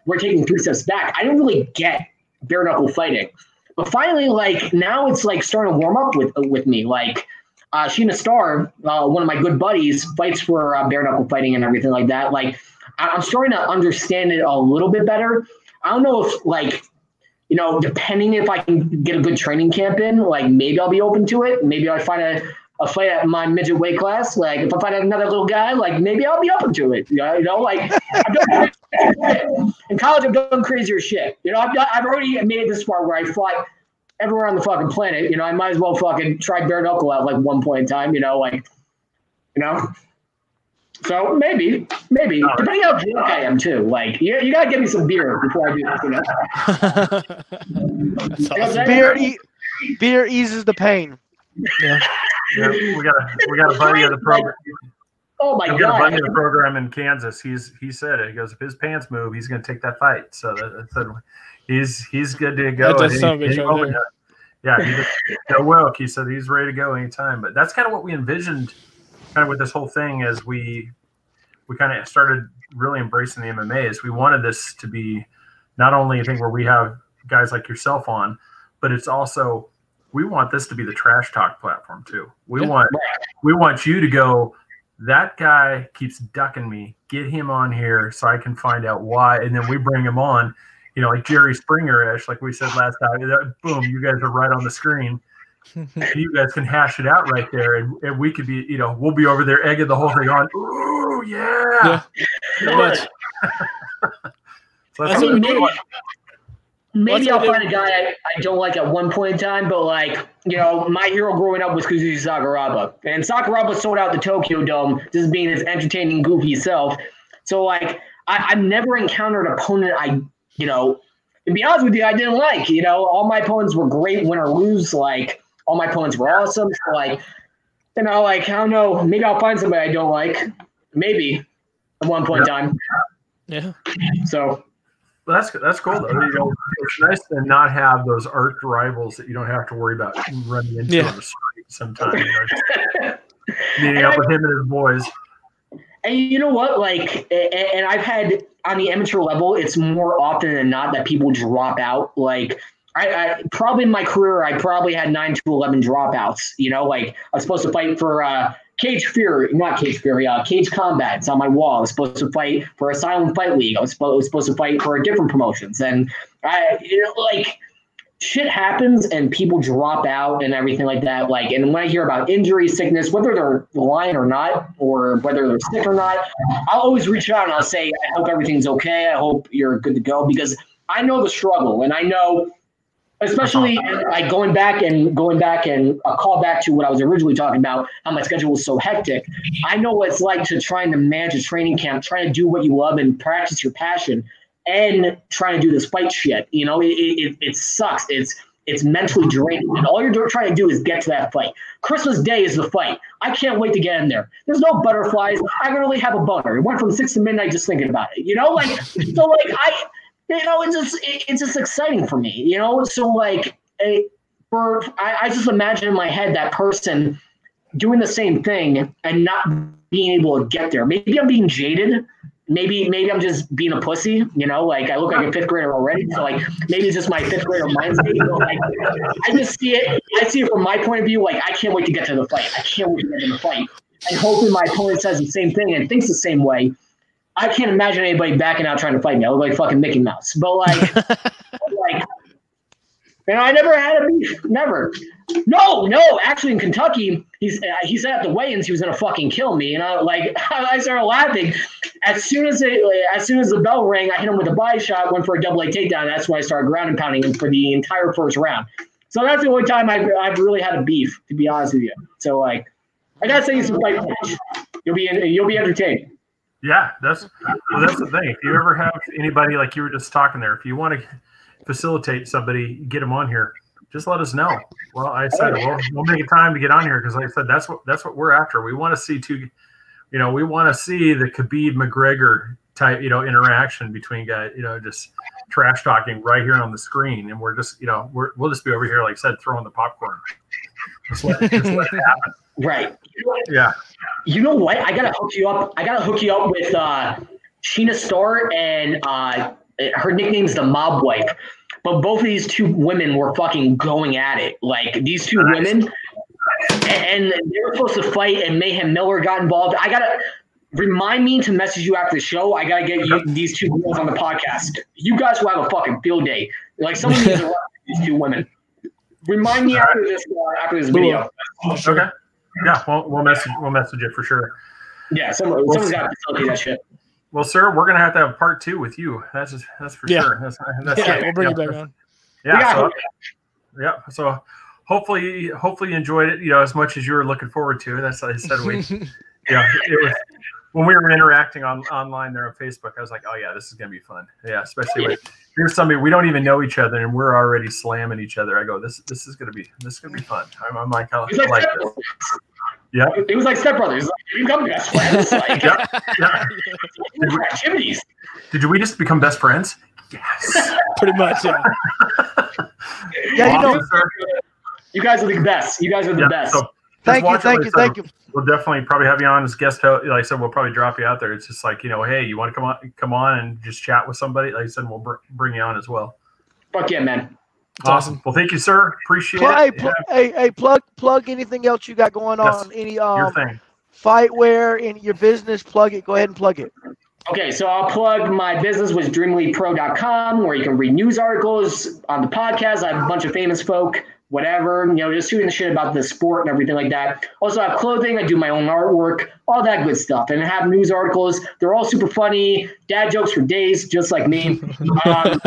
we're taking 3 steps back. I didn't really get bare knuckle fighting. But finally, now it's starting to warm up with me. Sheena Starr, one of my good buddies, fights for bare knuckle fighting and everything like that. I'm starting to understand it a little bit better. I don't know if depending if I can get a good training camp in, maybe I'll be open to it. Maybe I'll find a fight at my midget weight class. If I find another little guy, maybe I'll be open to it. In college, I've done crazier shit. I've already made it this far where I fought everywhere on the fucking planet. I might as well fucking try bare knuckle at one point in time. You know. So maybe, depending how drunk I am too. Like, you gotta give me some beer before I do this. You know? That's awesome. Beer eases the pain. Yeah. Yeah, we got a buddy of the program. Oh my We got a god! buddy of the program in Kansas. He said it. He goes, if his pants move, he's going to take that fight. So that said, he's good to go. That does sound good right there. Yeah, he just Joe Wilk. He said he's ready to go anytime. But that's kind of what we envisioned, kind of with this whole thing, as we kind of started really embracing the MMA. Is we wanted this to be not only a thing where we have guys like yourself on, but it's also we want this to be the trash talk platform too. We want you to go, that guy keeps ducking me. Get him on here so I can find out why. And then we bring him on, you know, like Jerry Springer-ish, like we said last time. Boom, you guys are right on the screen. You guys can hash it out right there. And we could be, you know, we'll be over there egging the whole thing on. Ooh, yeah. Pretty much. So That's what we do. Maybe I'll find a guy I don't like at one point in time, but like, you know, my hero growing up was Kazushi Sakuraba. And Sakuraba sold out the Tokyo Dome just being his entertaining, goofy self. So like, I've never encountered an opponent you know, to be honest with you, I didn't like. You know, all my opponents were great, win or lose. Like, all my opponents were awesome. So like, you know, like, I don't know, maybe I'll find somebody I don't like. Maybe at one point in time. Yeah. So. Well, that's cool though. You know, it's nice to not have those arch rivals that you don't have to worry about running into on the street sometimes. You know, meeting up with him and his boys. And you know what? Like, and I've had on the amateur level, it's more often than not that people drop out. Like, I probably in my career, I probably had 9 to 11 dropouts. You know, like I was supposed to fight for Cage Combat. It's on my wall. I was supposed to fight for Asylum Fight League. I was supposed to fight for different promotions. And like, shit happens and people drop out and everything like that. Like, and when I hear about injury, sickness, whether they're lying or not, or whether they're sick or not, I'll always reach out and I'll say, I hope everything's okay. I hope you're good to go, because I know the struggle, and I know. Especially like going back and a call back to what I was originally talking about, how my schedule was so hectic. I know what it's like to trying to manage a training camp, trying to do what you love and practice your passion, and trying to do this fight shit. You know, it sucks. It's mentally draining, and all you're trying to do is get to that fight. Christmas Day is the fight. I can't wait to get in there. There's no butterflies. I literally have a boner. It went from 6 to midnight just thinking about it. You know, like so, like you know, it's just exciting for me, you know? So, like, I just imagine in my head that person doing the same thing and not being able to get there. Maybe I'm being jaded. Maybe I'm just being a pussy, you know? Like, I look like a 5th grader already. So, like, maybe it's just my 5th grader mindset. But, like, I just see it. I see it from my point of view. Like, I can't wait to get to the fight. I can't wait to get to the fight. And hoping my opponent says the same thing and thinks the same way. I can't imagine anybody backing out trying to fight me. I look like fucking Mickey Mouse. But like, and I never had a beef. Never. No. Actually, in Kentucky, he said at the weigh-ins he was gonna fucking kill me, and I started laughing. As soon as the bell rang, I hit him with a body shot, went for a double leg takedown. That's when I started ground and pounding him for the entire first round. So that's the only time I've really had a beef, to be honest with you. So like, I gotta say, some fight match. You'll be entertained. Yeah, that's the thing. If you ever have anybody like you were just talking there, if you want to facilitate somebody, get them on here, just let us know. Well, I said we'll make a time to get on here, because like I said, that's what we're after. We want to see we want to see the Khabib McGregor type, you know, interaction between guys, you know, just trash talking right here on the screen, and we're just, you know, we'll just be over here, like I said, throwing the popcorn. Just let it happen. Right. Yeah. You know what? I gotta hook you up. With Sheena Starr, and her nickname's the Mob Wife. But both of these two women were fucking going at it. Like, these two women, and they were supposed to fight, and Mayhem Miller got involved. I gotta remind me to message you after the show. I gotta get these two girls on the podcast. You guys will have a fucking field day. Like, someone needs to run these two women. Remind me after this video. Okay. Yeah, we'll message it for sure. Yeah, someone's got to facilitate that shit. Well, sir, we're gonna have to have part 2 with you. That's for sure. That's we'll bring you back on. Yeah. So hopefully you enjoyed it, you know, as much as you were looking forward to. That's like I said, Yeah, it was when we were interacting online there on Facebook. I was like, oh yeah, this is gonna be fun. Yeah, especially with here's somebody we don't even know each other and we're already slamming each other. I go, this is gonna be fun. I'm like, I like this. Yeah, it was like Step Brothers. Like, we become best friends. Like, activities. Did we just become best friends? Yes. Pretty much, yeah. Yeah, you know. You guys are the best. You guys are the best. So Thank you. We'll definitely probably have you on as guest host. Like I said, we'll probably drop you out there. It's just like, hey, you want to come on and just chat with somebody? Like I said, we'll bring you on as well. Fuck yeah, man. Awesome. Well, thank you, sir. Appreciate it. Hey, plug anything else you got going on. Any your thing. Fight wear in your business, plug it. Go ahead and plug it. Okay, so I'll plug my business with DreamLeaguePro.com, where you can read news articles on the podcast. I have a bunch of famous folk, whatever, just shooting the shit about the sport and everything like that. Also, I have clothing. I do my own artwork, all that good stuff. And I have news articles. They're all super funny. Dad jokes for days, just like me. My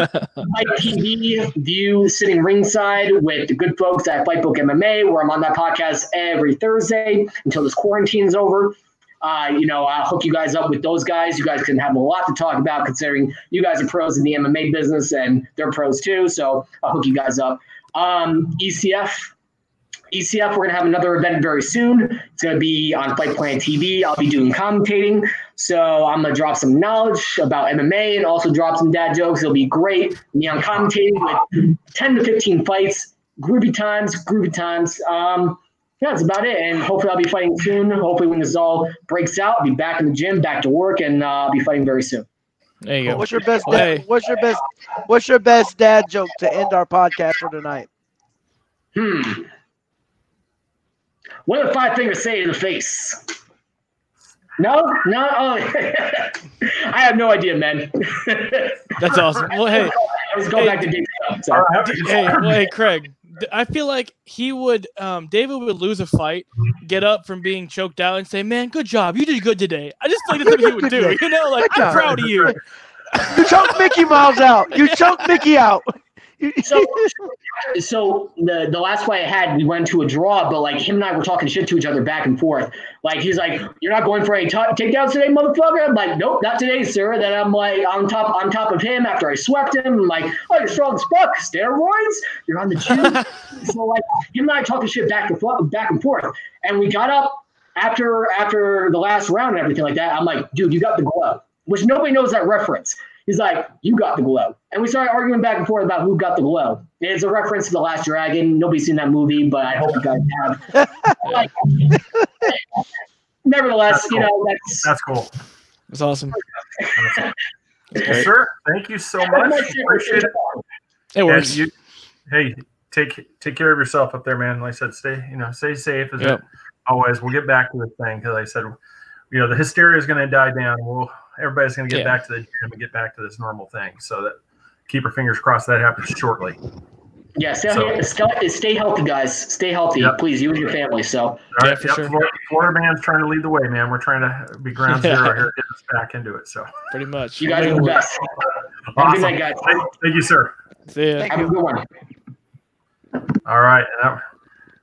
TV view sitting ringside with the good folks at Fightbook MMA, where I'm on that podcast every Thursday until this quarantine is over. I'll hook you guys up with those guys. You guys can have a lot to talk about, considering you guys are pros in the MMA business and they're pros too. So I'll hook you guys up. ECF, we're going to have another event very soon. It's going to be on Fight Planet TV. I'll be doing commentating. So I'm going to drop some knowledge about MMA and also drop some dad jokes. It'll be great. Me on commentating with 10 to 15 fights. Groovy times. Yeah, that's about it. And hopefully I'll be fighting soon. Hopefully when this all breaks out, I'll be back in the gym, back to work, and I'll be fighting very soon. There you go. What's your best dad joke to end our podcast for tonight? What did Five Fingers say to the face? No? Oh. I have no idea, man. That's awesome. Well, hey. Let's go back to Dave. Hey, Craig. I feel like David would lose a fight, get up from being choked out, and say, "Man, good job, you did good today." I just think that's something he would do. I'm proud of you. You choked Mickey Mouse out. You choked Mickey out. So the last fight I had, we went to a draw, but like him and I were talking shit to each other back and forth. Like he's like, "You're not going for any takedowns today, motherfucker." I'm like, "Nope, not today, sir." Then I'm like on top of him after I swept him. I'm like, "Oh, you're strong as fuck. Steroids? You're on the gym." So like him and I talking shit back and forth. And we got up after the last round and everything like that. I'm like, "Dude, you got the glove," which nobody knows that reference. He's like, "You got the glow." And we started arguing back and forth about who got the glow. It's a reference to The Last Dragon. Nobody's seen that movie, but I hope you guys have. Nevertheless, that's cool. That's awesome. Yes, sir. Thank you so much. Appreciate it. It works. Hey, take care of yourself up there, man. Like I said, stay safe as always. We'll get back to the thing because like I said, the hysteria is going to die down. Everybody's going to get back to the gym and get back to this normal thing. So that keep our fingers crossed that happens shortly. Yeah, stay healthy, guys. Stay healthy, please. You and your family. So for sure. Florida man's trying to lead the way, man. We're trying to be ground zero here, get us back into it. So pretty much. You guys are the best. Awesome. Have a good night, guys. Thank you, sir. See ya. Have a good one. All right.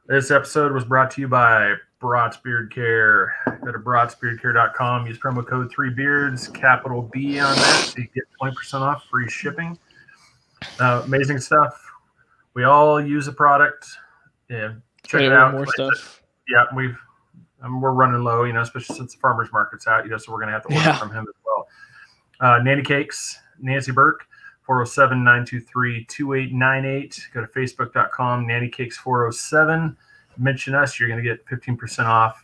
This episode was brought to you by Broad's Beard Care. Go to broadsbeardcare.com. Use promo code 3beards, capital B on that, so you get 20% off, free shipping. Amazing stuff. We all use a product. Yeah, check it out. More stuff. Yeah, we're running low, especially since the farmers market's out. So we're gonna have to order from him as well. Nanny Cakes, Nancy Burke, 407-923-2898. Go to facebook.com, Nanny Cakes 407. Mention us, you're going to get 15% off.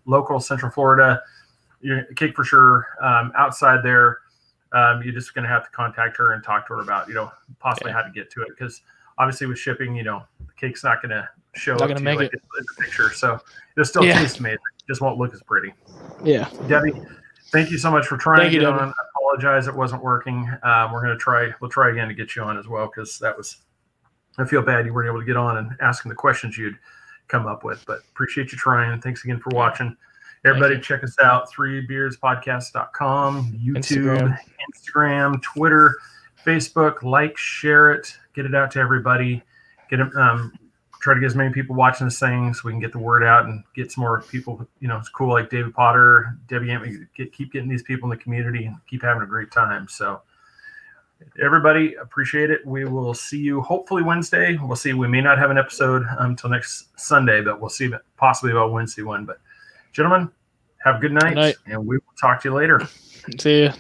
Local Central Florida, cake for sure. Outside there, you're just going to have to contact her and talk to her about, possibly how to get to it. Because obviously with shipping, the cake's not going to show up to you like in the picture. So it'll still taste amazing. It just won't look as pretty. Yeah. Debbie, thank you so much for trying to get on. I apologize it wasn't working. We'll try again to get you on as well, because I feel bad you weren't able to get on and ask them the questions you'd come up with, but appreciate you trying. Thanks again for watching. Everybody check us out, 3beardspodcast.com, YouTube, Instagram, Twitter, Facebook. Like, share it, get it out to everybody. Get them, try to get as many people watching this thing so we can get the word out and get some more people. You know, it's cool like David Potter, Debbie Ant, keep getting these people in the community and keep having a great time. So everybody, appreciate it. We will see you hopefully Wednesday. We'll see. We may not have an episode until next Sunday, but we'll see possibly about Wednesday one. But gentlemen, have a good night, and we will talk to you later. See ya.